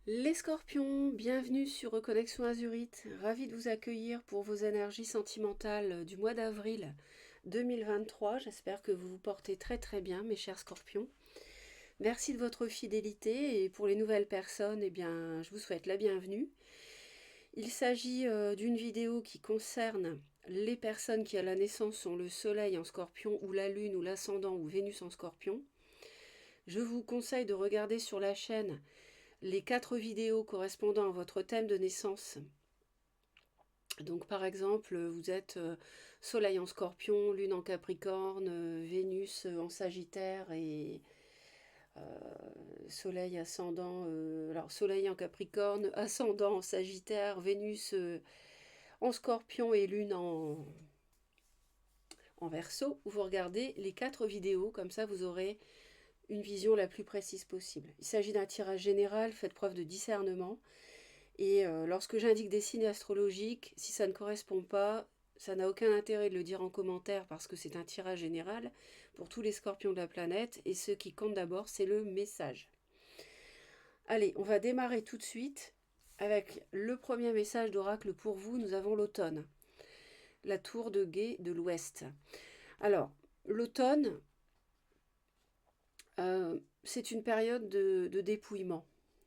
Les scorpions, bienvenue sur Reconnexion Azurite. Ravi de vous accueillir pour vos énergies sentimentales du mois d'avril 2023. J'espère que vous vous portez très très bien, mes chers scorpions. Merci de votre fidélité et pour les nouvelles personnes, eh bien, je vous souhaite la bienvenue. Il s'agit d'une vidéo qui concerne les personnes qui à la naissance ont le soleil en scorpion ou la lune ou l'ascendant ou Vénus en scorpion. Je vous conseille de regarder sur la chaîne les 4 vidéos correspondant à votre thème de naissance. Donc par exemple, vous êtes Soleil en Scorpion, Lune en Capricorne, Vénus en Sagittaire et Soleil ascendant, alors Soleil en Capricorne, ascendant en Sagittaire, Vénus en Scorpion et Lune en Verseau. Vous regardez les 4 vidéos, comme ça vous aurez une vision la plus précise possible. Il s'agit d'un tirage général, faites preuve de discernement. Et lorsque j'indique des signes astrologiques, si ça ne correspond pas, ça n'a aucun intérêt de le dire en commentaire parce que c'est un tirage général pour tous les scorpions de la planète. Et ce qui compte d'abord, c'est le message. Allez, on va démarrer tout de suite avec le premier message d'oracle pour vous. Nous avons l'automne, la tour de guet de l'ouest. Alors, l'automne, c'est une période de dépouillement.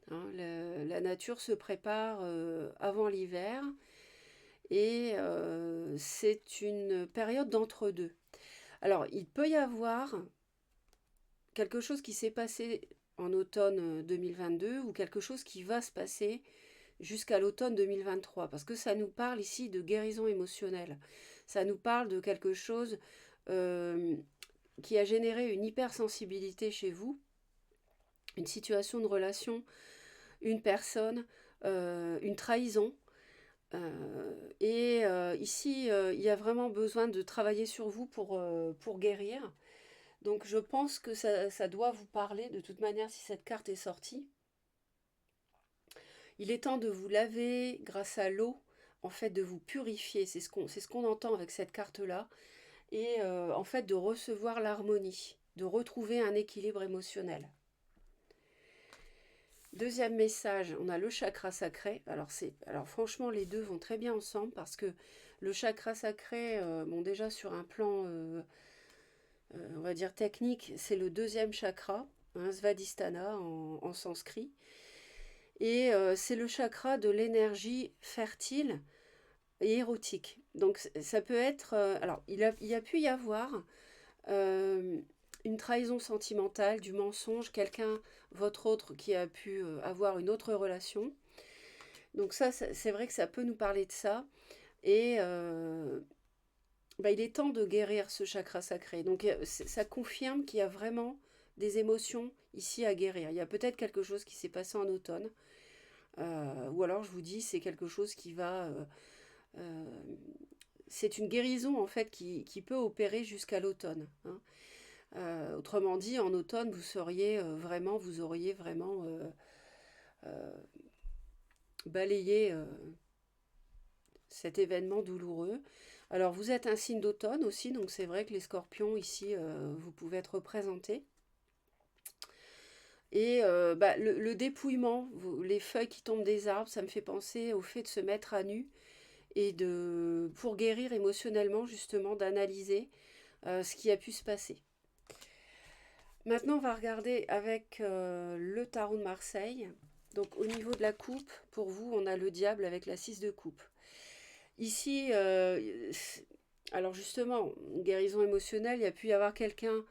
Hein, la nature se prépare avant l'hiver et c'est une période d'entre-deux. Alors, il peut y avoir quelque chose qui s'est passé en automne 2022 ou quelque chose qui va se passer jusqu'à l'automne 2023, parce que ça nous parle ici de guérison émotionnelle. Ça nous parle de quelque chose qui a généré une hypersensibilité chez vous, une situation de relation, une personne, une trahison. Ici, il y a vraiment besoin de travailler sur vous pour guérir. Donc je pense que ça doit vous parler de toute manière si cette carte est sortie. Il est temps de vous laver grâce à l'eau, en fait de vous purifier. C'est ce qu'on entend avec cette carte-là. Et en fait de recevoir l'harmonie, de retrouver un équilibre émotionnel. Deuxième message, on a le chakra sacré. Alors franchement, les deux vont très bien ensemble parce que le chakra sacré, bon déjà sur un plan, on va dire technique, c'est le deuxième chakra, hein, Svadhisthana en sanskrit. Et c'est le chakra de l'énergie fertile et érotique. Donc ça peut être, alors il a pu y avoir une trahison sentimentale, du mensonge, quelqu'un, votre autre, qui a pu avoir une autre relation. Donc ça, c'est vrai que ça peut nous parler de ça. Et il est temps de guérir ce chakra sacré. Donc ça confirme qu'il y a vraiment des émotions ici à guérir. Il y a peut-être quelque chose qui s'est passé en automne. Ou alors je vous dis, c'est quelque chose qui va... c'est une guérison en fait qui peut opérer jusqu'à l'automne. Hein. Autrement dit, en automne, vous auriez vraiment balayé cet événement douloureux. Alors, vous êtes un signe d'automne aussi, donc c'est vrai que les scorpions, ici, vous pouvez être représentés. Et le dépouillement, les feuilles qui tombent des arbres, ça me fait penser au fait de se mettre à nu et pour guérir émotionnellement, justement, d'analyser ce qui a pu se passer. Maintenant, on va regarder avec le tarot de Marseille. Donc, au niveau de la coupe, pour vous, on a le diable avec la 6 de coupe. Ici, alors justement, guérison émotionnelle, il y a pu y avoir quelqu'un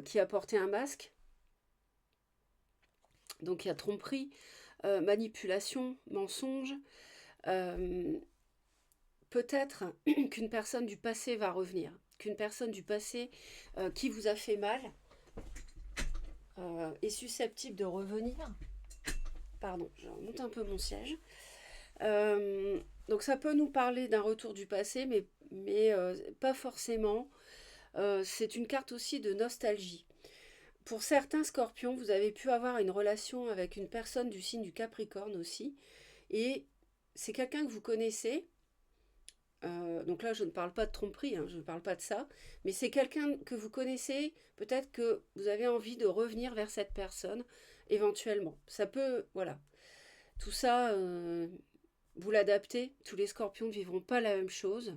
qui a porté un masque. Donc, il y a tromperie, manipulation, mensonge. Peut-être qu'une personne du passé va revenir. Qu'une personne du passé qui vous a fait mal est susceptible de revenir. Pardon, je remonte un peu mon siège. Donc ça peut nous parler d'un retour du passé, mais pas forcément. C'est une carte aussi de nostalgie. Pour certains scorpions, vous avez pu avoir une relation avec une personne du signe du Capricorne aussi. Et c'est quelqu'un que vous connaissez. Donc là, je ne parle pas de tromperie, hein, je ne parle pas de ça. Mais c'est quelqu'un que vous connaissez. Peut-être que vous avez envie de revenir vers cette personne, éventuellement. Ça peut, voilà. Tout ça, vous l'adaptez. Tous les scorpions ne vivront pas la même chose.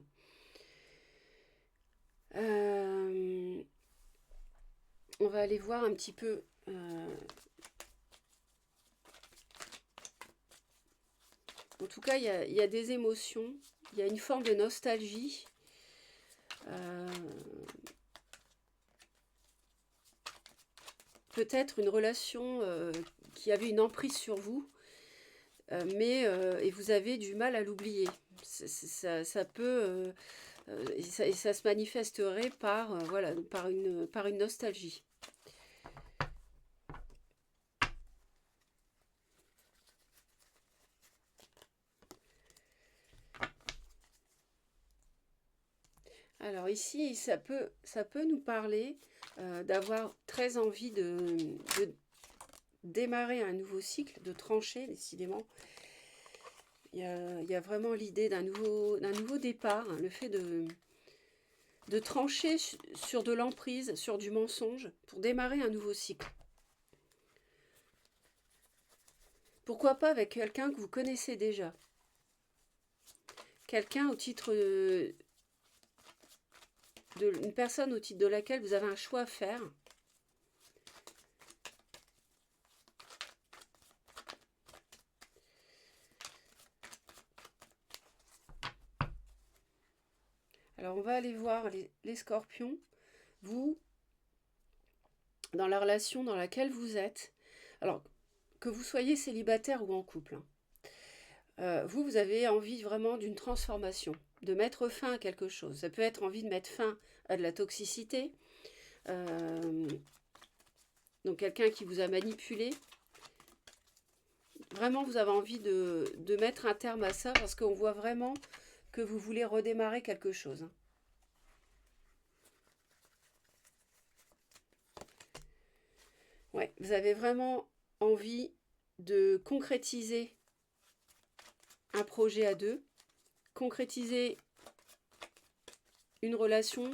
On va aller voir un petit peu. En tout cas, il y a des émotions. Il y a une forme de nostalgie. Peut-être une relation qui avait une emprise sur vous, et vous avez du mal à l'oublier. Ça peut... et ça se manifesterait par, voilà, par une nostalgie. Alors ici, ça peut nous parler d'avoir très envie de démarrer un nouveau cycle, de trancher, décidément. Il y a vraiment l'idée d'un nouveau départ, hein, le fait de trancher sur de l'emprise, sur du mensonge, pour démarrer un nouveau cycle. Pourquoi pas avec quelqu'un que vous connaissez déjà. Quelqu'un au titre une personne au titre de laquelle vous avez un choix à faire. Alors on va aller voir les scorpions. Vous, dans la relation dans laquelle vous êtes, alors que vous soyez célibataire ou en couple, hein, vous avez envie vraiment d'une transformation, de mettre fin à quelque chose. Ça peut être envie de mettre fin à de la toxicité, donc quelqu'un qui vous a manipulé. Vraiment, vous avez envie de mettre un terme à ça parce qu'on voit vraiment que vous voulez redémarrer quelque chose. Ouais, vous avez vraiment envie de concrétiser un projet à deux, concrétiser une relation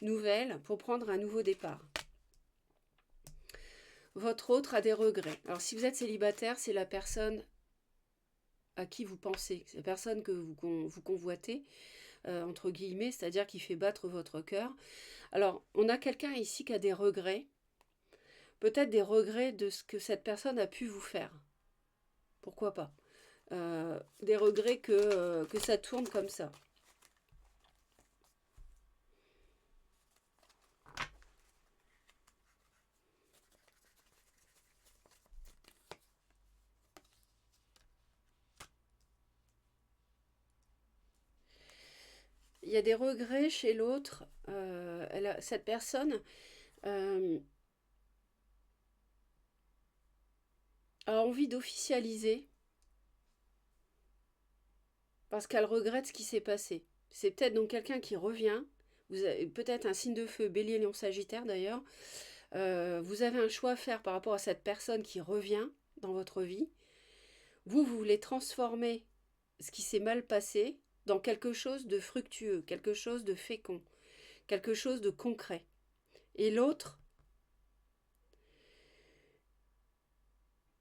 nouvelle pour prendre un nouveau départ. Votre autre a des regrets. Alors si vous êtes célibataire, c'est la personne à qui vous pensez, c'est la personne que vous convoitez, entre guillemets, c'est-à-dire qui fait battre votre cœur. Alors on a quelqu'un ici qui a des regrets, peut-être des regrets de ce que cette personne a pu vous faire. Pourquoi pas des regrets que ça tourne comme ça. Il y a des regrets chez l'autre. Cette personne a envie d'officialiser parce qu'elle regrette ce qui s'est passé. C'est peut-être donc quelqu'un qui revient. Vous avez peut-être un signe de feu, bélier, lion, sagittaire d'ailleurs. Vous avez un choix à faire par rapport à cette personne qui revient dans votre vie. Vous voulez transformer ce qui s'est mal passé dans quelque chose de fructueux, quelque chose de fécond, quelque chose de concret. Et l'autre,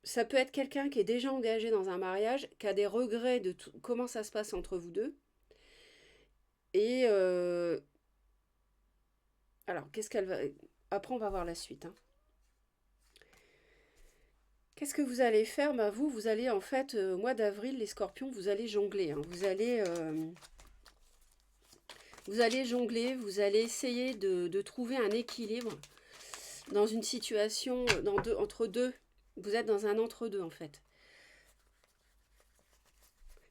ça peut être quelqu'un qui est déjà engagé dans un mariage, qui a des regrets de comment ça se passe entre vous deux. Et alors, qu'est-ce qu'elle va... Après, on va voir la suite. Hein. Qu'est-ce que vous allez faire? Bah, vous allez en fait, au mois d'avril, les scorpions, vous allez jongler. Hein. Vous allez jongler, vous allez essayer de trouver un équilibre dans une situation entre deux. Vous êtes dans un entre-deux en fait.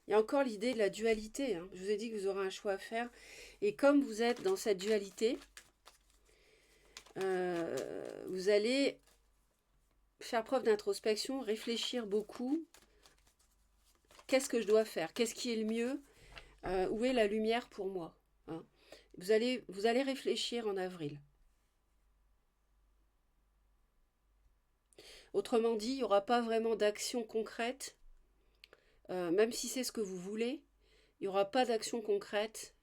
Il y a encore l'idée de la dualité. Hein. Je vous ai dit que vous aurez un choix à faire. Et comme vous êtes dans cette dualité, vous allez faire preuve d'introspection, réfléchir beaucoup. Qu'est-ce que je dois faire? Qu'est-ce qui est le mieux? Où est la lumière pour moi? Hein. Vous allez réfléchir en avril. Autrement dit, il n'y aura pas vraiment d'action concrète, même si c'est ce que vous voulez, il n'y aura pas d'action concrète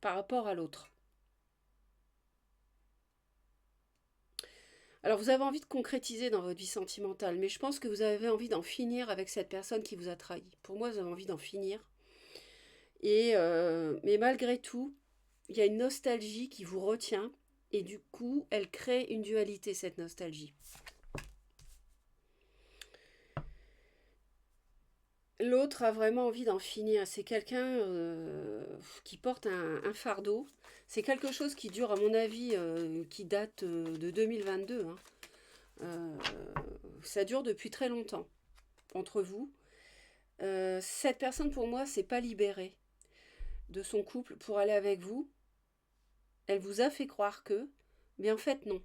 par rapport à l'autre. Alors, vous avez envie de concrétiser dans votre vie sentimentale, mais je pense que vous avez envie d'en finir avec cette personne qui vous a trahi. Pour moi, vous avez envie d'en finir. Mais malgré tout, il y a une nostalgie qui vous retient, et du coup, elle crée une dualité, cette nostalgie. L'autre a vraiment envie d'en finir. C'est quelqu'un qui porte un fardeau. C'est quelque chose qui dure, à mon avis, qui date de 2022, hein. Euh, Ça dure depuis très longtemps entre vous. Cette personne, pour moi, s'est pas libérée de son couple pour aller avec vous. Elle vous a fait croire que, mais en fait, non.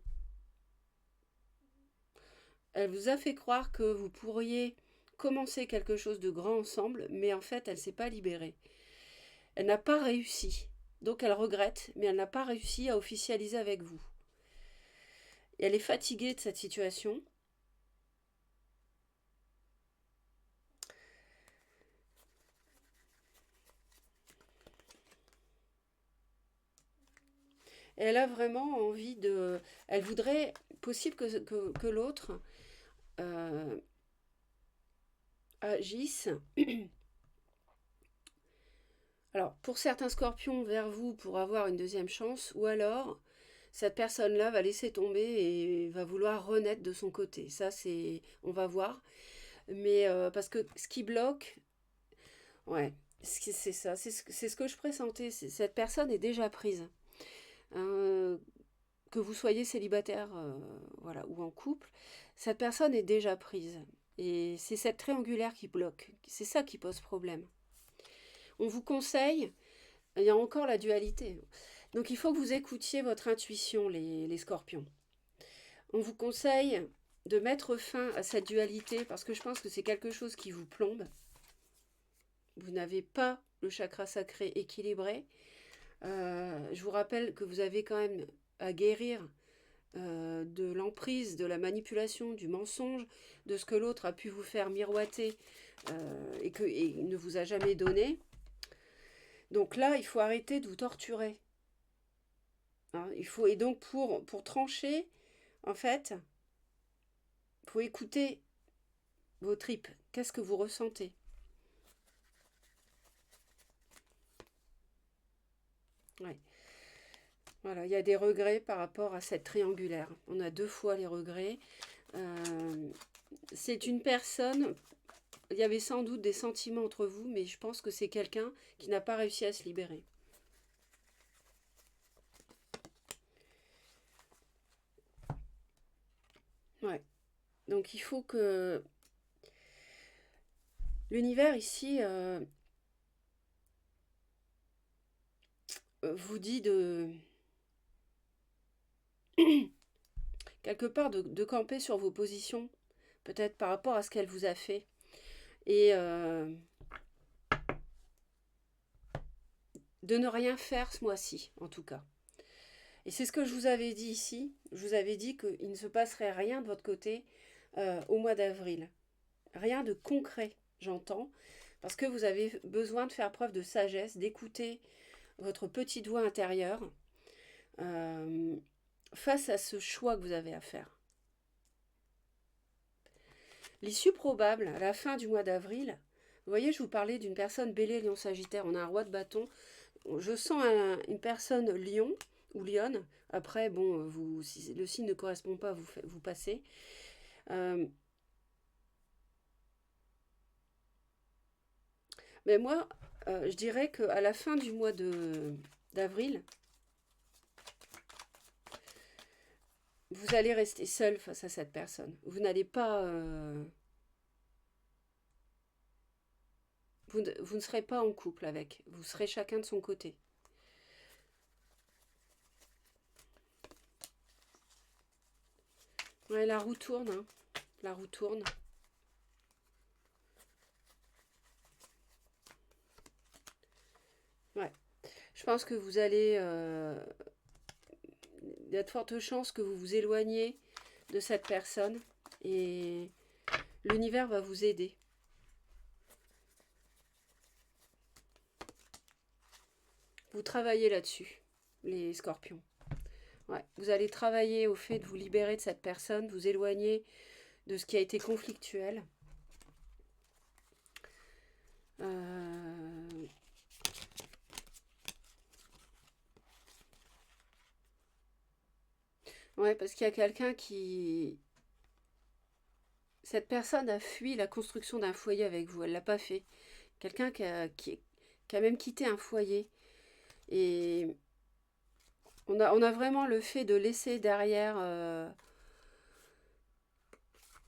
Elle vous a fait croire que vous pourriez commencer quelque chose de grand ensemble, mais en fait, elle s'est pas libérée. Elle n'a pas réussi. Donc elle regrette, mais elle n'a pas réussi à officialiser avec vous. Et elle est fatiguée de cette situation. Et elle a vraiment envie de... Elle voudrait, possible que l'autre euh, agisse. Alors, pour certains scorpions, vers vous pour avoir une deuxième chance, ou alors cette personne-là va laisser tomber et va vouloir renaître de son côté. Ça, c'est... On va voir. Mais parce que ce qui bloque, ouais, c'est ça, c'est ce que je pressentais. Cette personne est déjà prise. Euh, que vous soyez célibataire voilà, ou en couple, cette personne est déjà prise. Et c'est cette triangulaire qui bloque. C'est ça qui pose problème. On vous conseille, il y a encore la dualité. Donc il faut que vous écoutiez votre intuition, les scorpions. On vous conseille de mettre fin à cette dualité parce que je pense que c'est quelque chose qui vous plombe. Vous n'avez pas le chakra sacré équilibré. Je vous rappelle que vous avez quand même à guérir de l'emprise, de la manipulation, du mensonge, de ce que l'autre a pu vous faire miroiter et ne vous a jamais donné. Donc là, il faut arrêter de vous torturer. Hein, et donc pour trancher, en fait, il faut écouter vos tripes. Qu'est-ce que vous ressentez? Ouais. Voilà, il y a des regrets par rapport à cette triangulaire. On a 2 fois les regrets. C'est une personne, il y avait sans doute des sentiments entre vous, mais je pense que c'est quelqu'un qui n'a pas réussi à se libérer. Ouais. Donc il faut que l'univers ici vous dit de quelque part de camper sur vos positions, peut-être par rapport à ce qu'elle vous a fait. Et de ne rien faire ce mois-ci, en tout cas. Et c'est ce que je vous avais dit ici. Je vous avais dit qu'il ne se passerait rien de votre côté au mois d'avril. Rien de concret, j'entends, parce que vous avez besoin de faire preuve de sagesse, d'écouter votre petite voix intérieure face à ce choix que vous avez à faire. L'issue probable, à la fin du mois d'avril, vous voyez, je vous parlais d'une personne bélier, lion, sagittaire, on a un roi de bâton. Je sens une personne lion ou lionne. Après, bon, si le signe ne correspond pas, vous passez. Mais moi, je dirais qu'à la fin du mois d'avril, vous allez rester seul face à cette personne. Vous n'allez pas... vous ne serez pas en couple avec. Vous serez chacun de son côté. Ouais, la roue tourne. Hein. La roue tourne. Ouais. Je pense que vous allez... il y a de fortes chances que vous vous éloigniez de cette personne. Et l'univers va vous aider. Vous travaillez là-dessus, les scorpions. Ouais. Vous allez travailler au fait de vous libérer de cette personne, vous éloigner de ce qui a été conflictuel. Euh, Ouais, parce qu'il y a quelqu'un qui... Cette personne a fui la construction d'un foyer avec vous, elle l'a pas fait. Quelqu'un qui a même quitté un foyer. Et on a vraiment le fait de laisser derrière,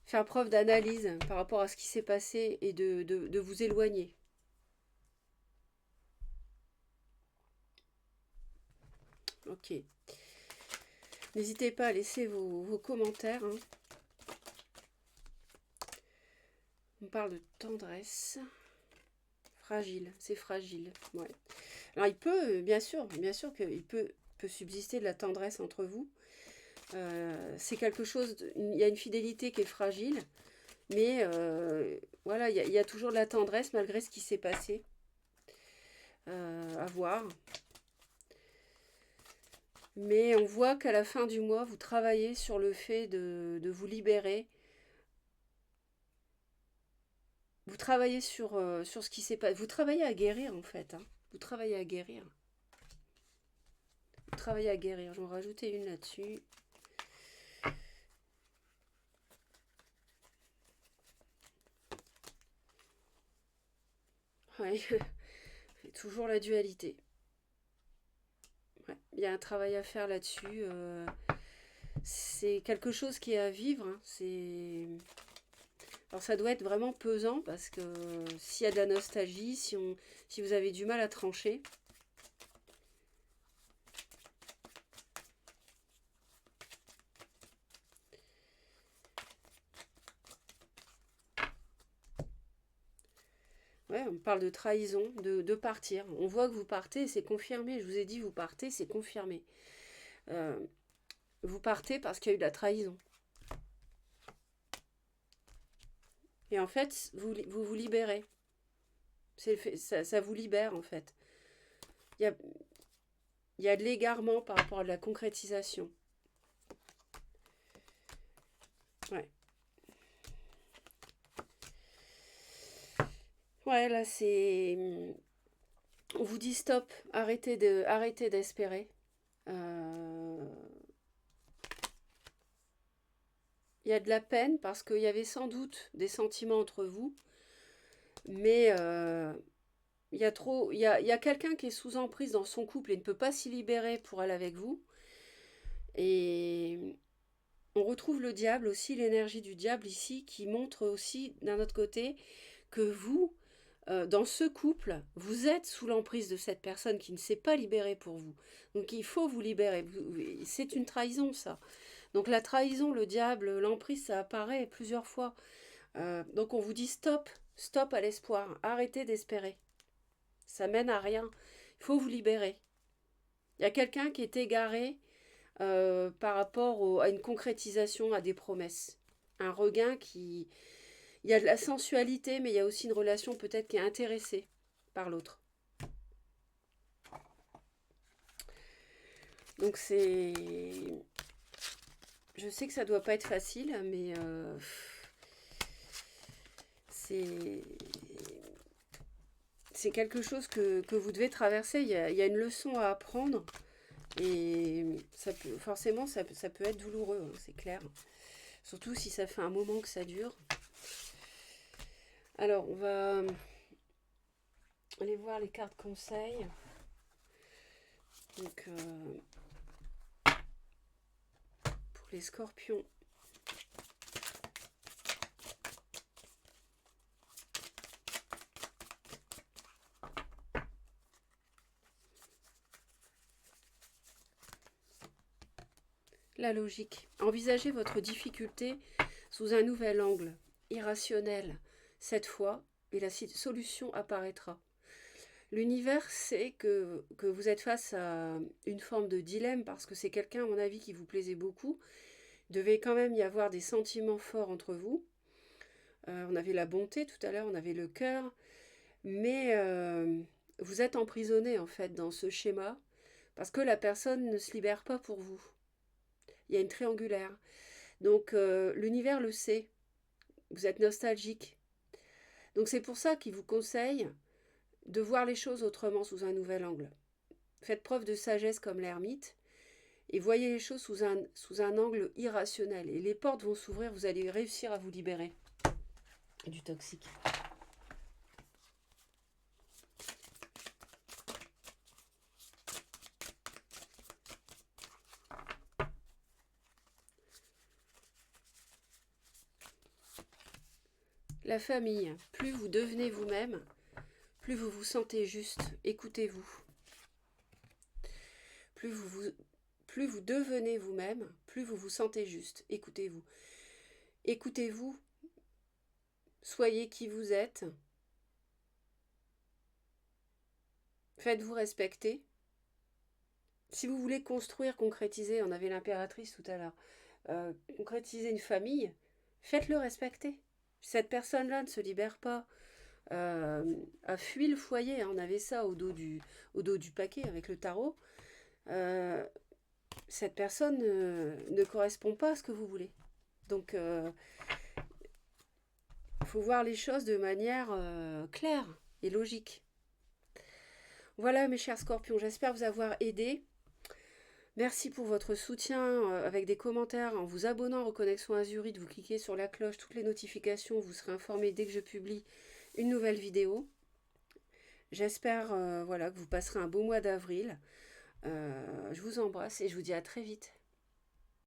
faire preuve d'analyse par rapport à ce qui s'est passé et de vous éloigner. Ok. N'hésitez pas à laisser vos commentaires, hein. On parle de tendresse. Fragile, c'est fragile. Ouais. Alors il peut, bien sûr qu'il peut subsister de la tendresse entre vous. C'est quelque chose, il y a une fidélité qui est fragile, mais voilà, il y a toujours de la tendresse malgré ce qui s'est passé. À voir. Mais on voit qu'à la fin du mois, vous travaillez sur le fait de vous libérer. Vous travaillez sur ce qui s'est passé. Vous travaillez à guérir en fait, hein. Vous travaillez à guérir. Vous travaillez à guérir. Je vais en rajouter une là-dessus. Ouais. Toujours la dualité. Ouais. Il y a un travail à faire là-dessus. C'est quelque chose qui est à vivre, hein. Alors ça doit être vraiment pesant parce que s'il y a de la nostalgie, si vous avez du mal à trancher, ouais, on parle de trahison, de partir. On voit que vous partez, c'est confirmé. Je vous ai dit, vous partez, c'est confirmé. Euh, vous partez parce qu'il y a eu de la trahison. Et en fait, vous libérez. Ça vous libère, en fait. Il y a, il y a de l'égarement par rapport à la concrétisation. Ouais. Ouais, là, c'est... On vous dit stop, arrêtez d'espérer. Euh, Il y a de la peine parce qu'il y avait sans doute des sentiments entre vous, mais il y a quelqu'un qui est sous emprise dans son couple et ne peut pas s'y libérer pour aller avec vous. Et on retrouve le diable aussi, l'énergie du diable ici, qui montre aussi d'un autre côté que vous, dans ce couple, vous êtes sous l'emprise de cette personne qui ne s'est pas libérée pour vous. Donc il faut vous libérer. C'est une trahison, ça. Donc la trahison, le diable, l'emprise, ça apparaît plusieurs fois. Donc on vous dit stop, stop à l'espoir, arrêtez d'espérer. Ça mène à rien. Il faut vous libérer. Il y a quelqu'un qui est égaré par rapport à une concrétisation, à des promesses. Un regain qui... Il y a de la sensualité, mais il y a aussi une relation peut-être qui est intéressée par l'autre. Donc c'est... Je sais que ça doit pas être facile, mais c'est... C'est quelque chose que vous devez traverser. Il y a une leçon à apprendre. Et forcément, ça peut être douloureux, hein, c'est clair. Surtout si ça fait un moment que ça dure. Alors, on va aller voir les cartes conseils. Donc, pour les scorpions. La logique. Envisagez votre difficulté sous un nouvel angle, irrationnel, cette fois, et la solution apparaîtra. L'univers sait que vous êtes face à une forme de dilemme parce que c'est quelqu'un, à mon avis, qui vous plaisait beaucoup. Il devait quand même y avoir des sentiments forts entre vous. On avait la bonté tout à l'heure, on avait le cœur, mais vous êtes emprisonné en fait dans ce schéma parce que la personne ne se libère pas pour vous. il y a une triangulaire. Donc l'univers le sait, vous êtes nostalgique. Donc c'est pour ça qu'il vous conseille de voir les choses autrement, sous un nouvel angle. Faites preuve de sagesse comme l'ermite et voyez les choses sous un angle irrationnel. Et les portes vont s'ouvrir, vous allez réussir à vous libérer du toxique. La famille, plus vous devenez vous-même, plus vous vous sentez juste, écoutez-vous. Plus vous devenez vous-même, plus vous vous sentez juste, écoutez-vous. Écoutez-vous, soyez qui vous êtes, faites-vous respecter. Si vous voulez construire, concrétiser, on avait l'impératrice tout à l'heure, concrétiser une famille, faites-le respecter. Cette personne-là ne se libère pas, a fui le foyer, on avait ça au dos du paquet avec le tarot. Cette personne ne correspond pas à ce que vous voulez. Donc, il faut voir les choses de manière claire et logique. Voilà mes chers scorpions, j'espère vous avoir aidé. Merci pour votre soutien avec des commentaires, en vous abonnant à Reconnexion Azurite, vous cliquez sur la cloche, toutes les notifications, vous serez informé dès que je publie une nouvelle vidéo. J'espère voilà, que vous passerez un beau mois d'avril. Je vous embrasse et je vous dis à très vite.